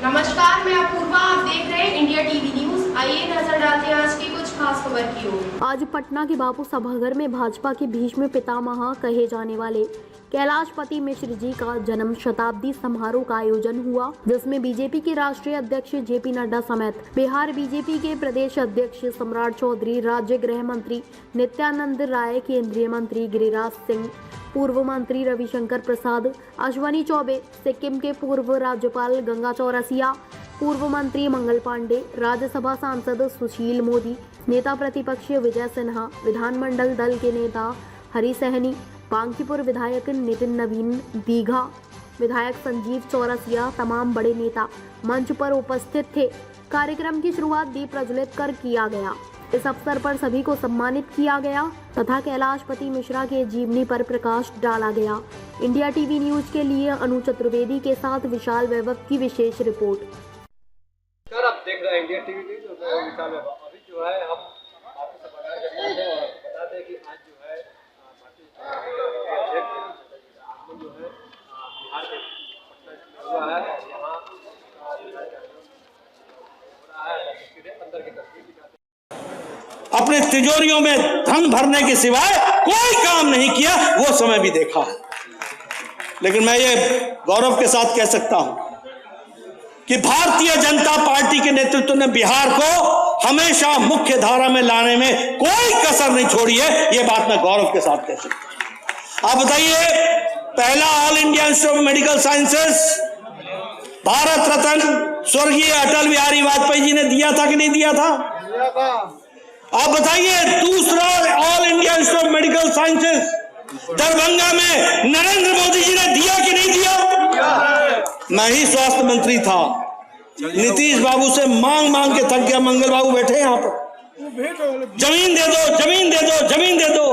नमस्कार, मैं अपूर्वा। आप देख रहे हैं इंडिया टीवी न्यूज। आइए नजर डालते हैं आज की कुछ खास खबर की ओर। आज पटना के बापू सभागार में भाजपा के भीष्म पितामह कहे जाने वाले कैलाशपति मिश्र जी का जन्म शताब्दी समारोह का आयोजन हुआ, जिसमें बीजेपी के राष्ट्रीय अध्यक्ष जेपी नड्डा समेत बिहार बीजेपी के प्रदेश अध्यक्ष सम्राट चौधरी, राज्य गृह मंत्री नित्यानंद राय, केंद्रीय मंत्री गिरिराज सिंह, पूर्व मंत्री रविशंकर प्रसाद, अश्वनी चौबे, सिक्किम के पूर्व राज्यपाल गंगा चौरसिया, पूर्व मंत्री मंगल पांडे, राज्यसभा सांसद सुशील मोदी, नेता प्रतिपक्ष विजय सिन्हा, विधानमंडल दल के नेता हरी सहनी, बांकीपुर विधायक नितिन नवीन, दीघा विधायक संजीव चौरसिया, तमाम बड़े नेता मंच पर उपस्थित थे। कार्यक्रम की शुरुआत दीप प्रज्वलित कर किया गया। इस अवसर पर सभी को सम्मानित किया गया तथा कैलाशपति मिश्रा के जीवनी पर प्रकाश डाला गया। इंडिया टीवी न्यूज के लिए अनु चतुर्वेदी के साथ विशाल वैभव की विशेष रिपोर्ट। सर, आप देख रहे हैं इंडिया टीवी न्यूज और विशाल वैभव। अभी जो है हम आपको सभागार करेंगे और बता दें कि आज जो है अध्यक्ष जो है बिहार के पटना हुआ है। यहाँ अंदर की तस्वीर अपने तिजोरियों में धन भरने के सिवाय कोई काम नहीं किया, वो समय भी देखा है। लेकिन मैं ये गौरव के साथ कह सकता हूं कि भारतीय जनता पार्टी के नेतृत्व ने बिहार को हमेशा मुख्य धारा में लाने में कोई कसर नहीं छोड़ी है। ये बात मैं गौरव के साथ कह सकता हूं। आप बताइए, पहला all India institute of medical sciences Bharat Ratna स्वर्गीय अटल बिहारी वाजपेयी जी ने दिया था कि नहीं दिया था? आप बताइए, दूसरा all India institute of medical sciences Darbhanga में नरेंद्र मोदी जी ने दिया कि नहीं दिया? मैं ही स्वास्थ्य मंत्री था, नीतीश बाबू से मांग मांग के थक गया। मंगल बाबू बैठे यहाँ पर, जमीन दे दो, जमीन दे दो, जमीन दे दो।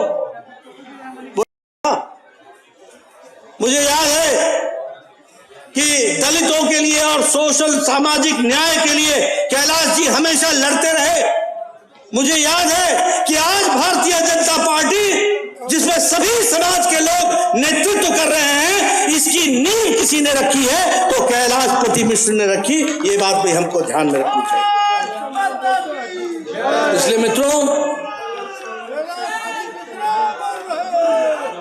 मुझे याद है कि दलितों के लिए और सोशल सामाजिक न्याय के लिए कैलाश जी हमेशा लड़ते रहे। मुझे याद है कि आज भारतीय जनता पार्टी, जिसमें सभी समाज के लोग नेतृत्व कर रहे हैं, इसकी नींव किसी ने रखी है तो कैलाशपति मिश्र ने रखी। ये बात भी हमको ध्यान में रखनी चाहिए। इसलिए मित्रों,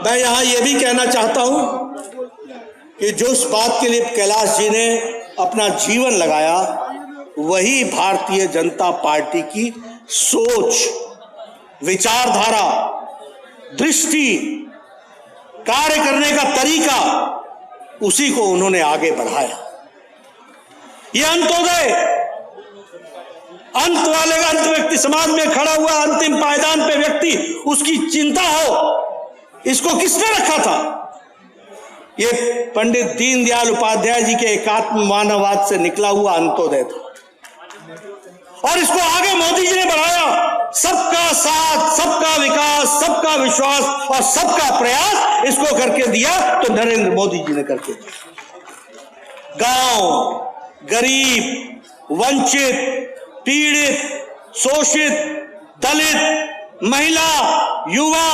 मैं यहां यह भी कहना चाहता हूं कि जो इस बात के लिए कैलाश जी ने अपना जीवन लगाया, वही भारतीय जनता पार्टी की सोच, विचारधारा, दृष्टि, कार्य करने का तरीका, उसी को उन्होंने आगे बढ़ाया। ये अंत्योदय, अंत वाले का अंत व्यक्ति, समाज में खड़ा हुआ अंतिम पायदान पे व्यक्ति, उसकी चिंता हो, इसको किसने रखा था? ये पंडित दीनदयाल उपाध्याय जी के एकात्म मानववाद से निकला हुआ अंत्योदय था और इसको आगे मोदी जी ने बढ़ाया। सबका साथ, सबका विकास, सबका विश्वास और सबका प्रयास, इसको करके दिया तो नरेंद्र मोदी जी ने करके दिया। गांव, गरीब, वंचित, पीड़ित, शोषित, दलित, महिला, युवा,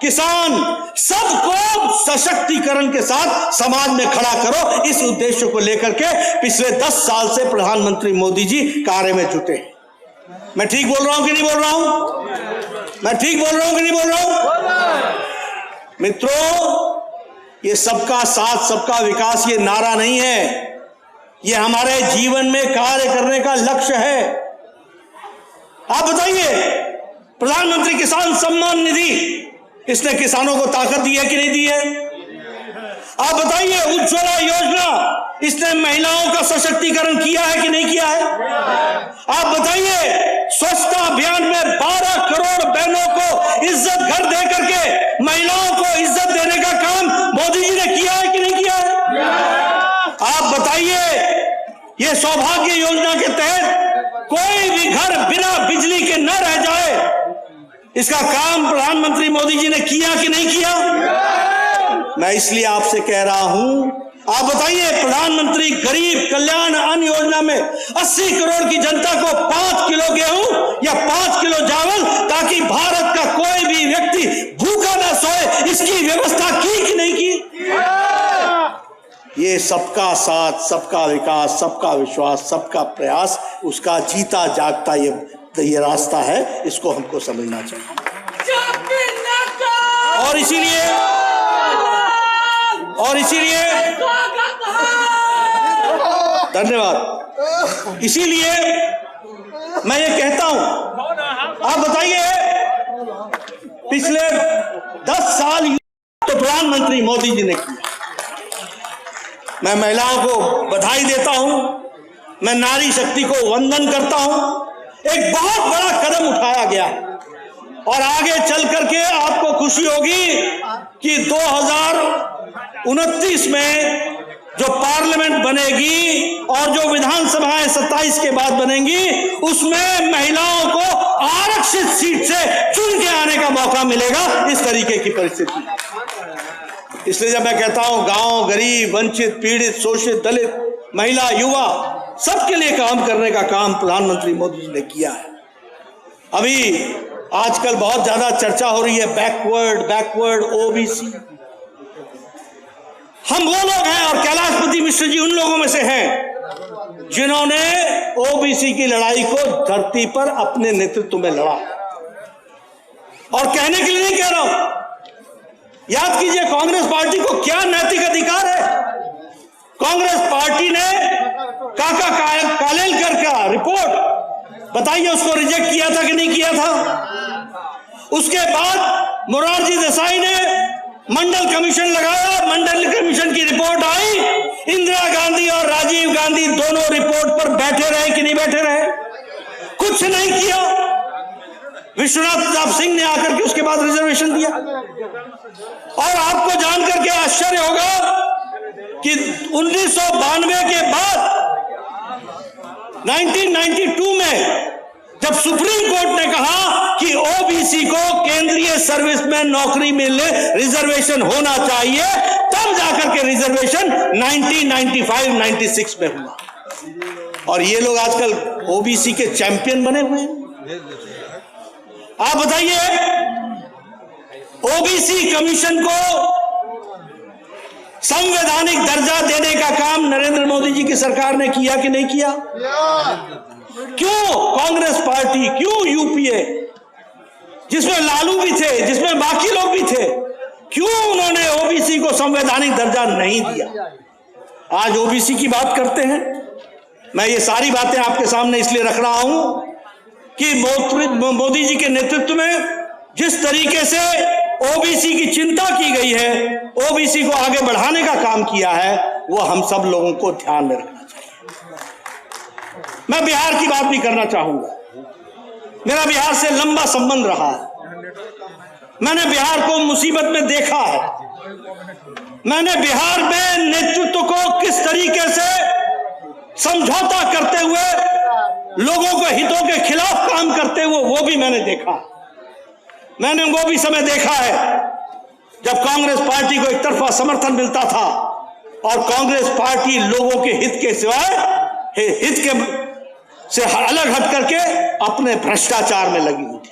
किसान, सबको सशक्तिकरण के साथ समाज में खड़ा करो, इस उद्देश्य को लेकर के पिछले 10 साल से प्रधानमंत्री मोदी जी कार्य में जुटे। मैं ठीक बोल रहा हूं कि नहीं बोल रहा हूं? मैं ठीक बोल रहा हूं कि नहीं बोल रहा हूं? मित्रों, ये सबका साथ, सबका विकास ये नारा नहीं है, ये हमारे जीवन में कार्य करने का लक्ष्य है। आप बताइए, प्रधानमंत्री किसान सम्मान निधि, इसने किसानों को ताकत दी है कि नहीं दी है? आप बताइए, उज्ज्वला योजना, इसने महिलाओं का सशक्तिकरण किया है कि नहीं किया है? आप बताइए, स्वच्छता अभियान में 12 करोड़ बहनों को इज्जत घर दे करके महिलाओं को इज्जत देने का काम मोदी जी ने किया है कि नहीं किया है? आप बताइए, ये सौभाग्य योजना के तहत कोई भी घर बिना बिजली के न रह जाए, इसका काम प्रधानमंत्री मोदी जी ने किया कि नहीं किया? मैं इसलिए आपसे कह रहा हूं, आप बताइए, प्रधानमंत्री गरीब कल्याण अन्न योजना में 80 करोड़ की जनता को 5 किलो गेहूं या 5 किलो चावल, ताकि भारत का कोई भी व्यक्ति भूखा न सोए, इसकी व्यवस्था की कि नहीं की? ये सबका साथ, सबका विकास, सबका विश्वास, सबका प्रयास, उसका जीता जागता ये रास्ता है। इसको हमको समझना चाहिए। और इसीलिए धन्यवाद। इसीलिए मैं ये कहता हूं, आप बताइए, पिछले 10 साल तो प्रधानमंत्री मोदी जी ने किया। मैं महिलाओं को बधाई देता हूं, मैं नारी शक्ति को वंदन करता हूं। एक बहुत बड़ा कदम उठाया गया और आगे चल करके आपको खुशी होगी कि 2029 में जो पार्लियामेंट बनेगी और जो विधानसभाएं 27 के बाद बनेंगी, उसमें महिलाओं को आरक्षित सीट से चुन के आने का मौका मिलेगा। इस तरीके की परिस्थिति। इसलिए जब मैं कहता हूं गांव, गरीब, वंचित, पीड़ित, शोषित, दलित, महिला, युवा, सबके लिए काम करने का काम प्रधानमंत्री मोदी जी ने किया है। अभी आजकल बहुत ज्यादा चर्चा हो रही है बैकवर्ड ओबीसी। हम वो लोग हैं और कैलाशपति मिश्र जी उन लोगों में से हैं जिन्होंने ओबीसी की लड़ाई को धरती पर अपने नेतृत्व में लड़ा। और कहने के लिए नहीं कह रहा हूं, याद कीजिए कांग्रेस पार्टी को क्या नैतिक अधिकार है। कांग्रेस पार्टी ने काका कालेलकर का रिपोर्ट बताइए, उसको रिजेक्ट किया था कि नहीं किया था। उसके बाद मोरारजी देसाई ने मंडल कमीशन लगाया, मंडल कमीशन की रिपोर्ट आई। इंदिरा गांधी और राजीव गांधी दोनों रिपोर्ट पर बैठे रहे कि नहीं बैठे रहे, कुछ नहीं किया। विश्वनाथ प्रताप सिंह ने आकर के उसके बाद रिजर्वेशन दिया। और आपको जानकर के आश्चर्य होगा कि 1992 के बाद 1992 में जब सुप्रीम कोर्ट ने कहा कि ओबीसी को केंद्रीय सर्विस में नौकरी मिलने रिजर्वेशन होना चाहिए, तब जाकर के रिजर्वेशन 1995-96 में हुआ। और ये लोग आजकल ओबीसी के चैंपियन बने हुए हैं। आप बताइए, ओबीसी कमीशन को संवैधानिक दर्जा देने का काम नरेंद्र मोदी जी की सरकार ने किया कि नहीं किया? क्यों कांग्रेस पार्टी, क्यों यूपीए, जिसमें लालू भी थे, जिसमें बाकी लोग भी थे, क्यों उन्होंने ओबीसी को संवैधानिक दर्जा नहीं दिया? आज ओबीसी की बात करते हैं। मैं ये सारी बातें आपके सामने इसलिए रख रहा हूं कि मोदी जी के नेतृत्व में जिस तरीके से ओबीसी की चिंता की गई है, ओबीसी को आगे बढ़ाने का काम किया है, वो हम सब लोगों को ध्यान में रखना चाहिए। मैं बिहार की बात भी करना चाहूंगा। मेरा बिहार से लंबा संबंध रहा है। मैंने बिहार को मुसीबत में देखा है। मैंने बिहार में नेतृत्व को किस तरीके से समझौता करते हुए, लोगों के हितों के खिलाफ काम करते हुए, वो भी मैंने देखा। मैंने वो भी समय देखा है जब कांग्रेस पार्टी को एक तरफा समर्थन मिलता था और कांग्रेस पार्टी लोगों के हित के सिवाय हित के से अलग हट करके अपने भ्रष्टाचार में लगी हुई थी।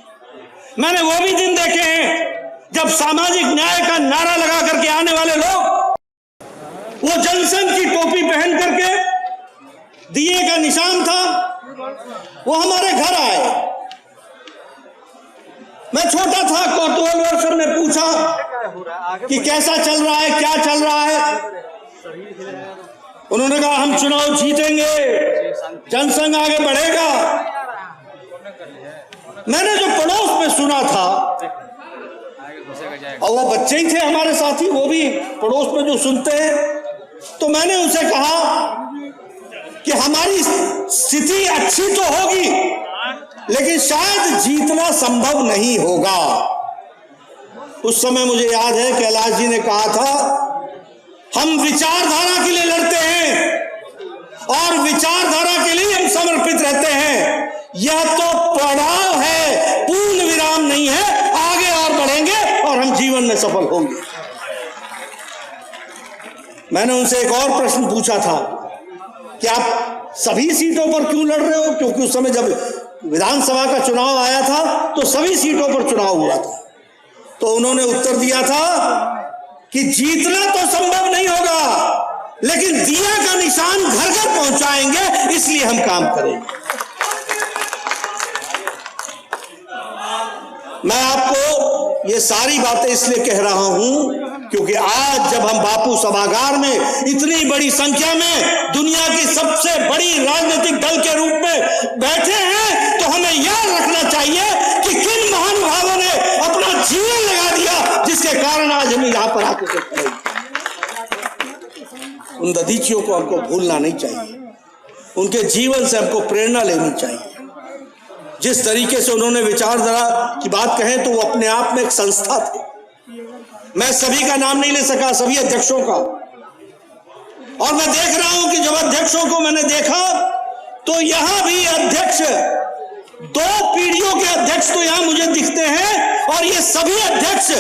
मैंने वो भी दिन देखे हैं जब सामाजिक न्याय का नारा लगा करके आने वाले लोग, वो जनसंघ की टोपी पहन करके, दिए का निशान था, वो हमारे घर आए। मैं छोटा था, कौतूहल वर्षर ने पूछा कि कैसा चल रहा है, क्या चल रहा है। उन्होंने कहा हम चुनाव जीतेंगे, जनसंघ आगे बढ़ेगा। मैंने जो पड़ोस में सुना था, और वो बच्चे ही थे हमारे साथी, वो भी पड़ोस में जो सुनते हैं, तो मैंने उनसे कहा कि हमारी स्थिति अच्छी तो होगी लेकिन शायद जीतना संभव नहीं होगा। उस समय मुझे याद है कैलाश जी ने कहा था, हम विचारधारा के लिए लड़ते हैं और विचारधारा के लिए हम समर्पित रहते हैं। यह तो पड़ाव है, पूर्ण विराम नहीं है। आगे और बढ़ेंगे और हम जीवन में सफल होंगे। मैंने उनसे एक और प्रश्न पूछा था कि आप सभी सीटों पर क्यों लड़ रहे हो, क्योंकि उस समय जब विधानसभा का चुनाव आया था तो सभी सीटों पर चुनाव हुआ था। तो उन्होंने उत्तर दिया था कि जीतना तो संभव नहीं होगा लेकिन दिया का निशान घर घर पहुंचाएंगे, इसलिए हम काम करेंगे। मैं आपको ये सारी बातें इसलिए कह रहा हूं क्योंकि आज जब हम बापू सभागार में इतनी बड़ी संख्या में दुनिया की सबसे बड़ी राजनीतिक दल के रूप में बैठे हैं, तो हमें याद रखना चाहिए कि किन महानुभावों ने अपना जीवन लगा दिया, जिसके कारण आज हम यहां पर आकर खड़े हैं। उन दधीचियों को हमको भूलना नहीं चाहिए, उनके जीवन से हमको प्रेरणा लेनी चाहिए। जिस तरीके से उन्होंने विचारधारा की बात कहें तो वो अपने आप में एक संस्था थे। मैं सभी का नाम नहीं ले सका, सभी अध्यक्षों का, और मैं देख रहा हूं कि जब अध्यक्षों को मैंने देखा तो यहां भी अध्यक्ष, 2 पीढ़ियों के अध्यक्ष तो यहां मुझे दिखते हैं, और ये सभी अध्यक्ष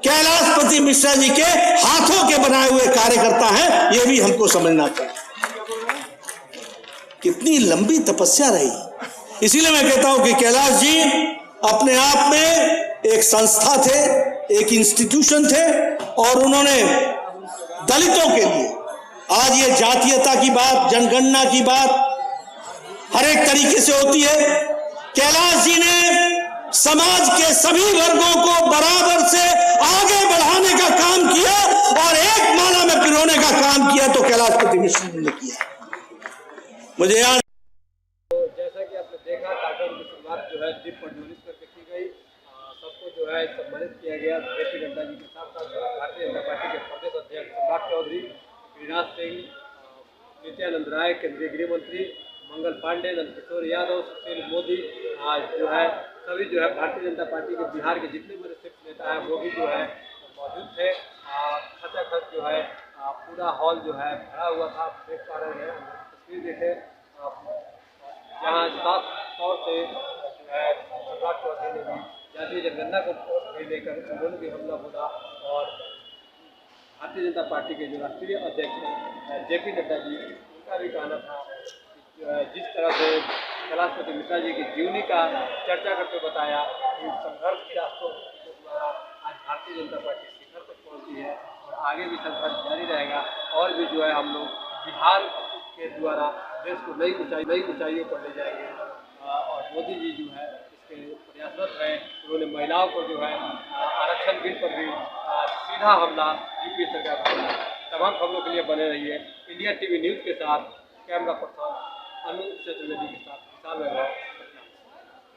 कैलाशपति मिश्रा जी के हाथों के बनाए हुए कार्यकर्ता हैं। ये भी हमको समझना चाहिए। कितनी लंबी तपस्या रही। इसीलिए मैं कहता हूं कि कैलाश जी अपने आप में एक संस्था थे, एक इंस्टीट्यूशन थे, और उन्होंने दलितों के लिए आज ये जातीयता की बात, जनगणना की बात हर एक तरीके से होती है। कैलाश जी ने समाज के सभी वर्गों को बराबर से आगे बढ़ाने का काम किया और एक माला में पिरोने का काम किया, तो कैलाशपति मिश्र जी ने किया। मुझे याद, जैसा कि आपने देखा, कार्यक्रम की शुरुआत जो है दीप प्रज्वलित करके की गई। सबको जो है सम्मानित किया गया। जेपी नड्डा जी के साथ साथ भारतीय जनता पार्टी के प्रदेश अध्यक्ष सम्राट चौधरी, गिरिराज सिंह, नित्यानंद राय केंद्रीय गृह मंत्री, मंगल पांडे, नंदकिशोर यादव, सुशील मोदी, आज जो है सभी जो है भारतीय जनता पार्टी के बिहार के जितने बड़े शीर्ष नेता हैं वो भी जो है मौजूद थे। खचाखच जो है पूरा हॉल जो है भरा हुआ था। आप देख पा रहे हैं, तस्वीर देखें, जहाँ साफ तौर से जो है सम्राट चौधरी ने भी जातीय जनगणना को लेकर उन्होंने भी हमला बोला, और भारतीय जनता पार्टी के जो राष्ट्रीय अध्यक्ष जेपी नड्डा जी, उनका भी कहना था जिस तरह से कैलाशपति मिश्रा जी की जीवनी का चर्चा करते बताया कि संघर्ष के रास्तों के द्वारा आज भारतीय जनता पार्टी शिखर तक पहुँची है और आगे भी संघर्ष जारी रहेगा, और भी जो है हम लोग बिहार के द्वारा देश को नई ऊंचाइयों पर ले जाएंगे। और मोदी जी जो है इसके प्रयासरत रहे। उन्होंने महिलाओं को जो है आरक्षण बिल पर भी सीधा हमला यूपीए सरकार पर। तमाम खबरों के लिए बने रहिए इंडिया टीवी न्यूज़ के साथ। कैमरा पर्सन अनुज चतुर्वेदी के साथ विशाल वैभव।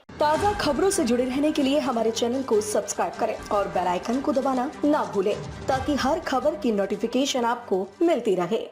ताज़ा खबरों से जुड़े रहने के लिए हमारे चैनल को सब्सक्राइब करें और बेल आइकन को दबाना ना भूलें, ताकि हर खबर की नोटिफिकेशन आपको मिलती रहे।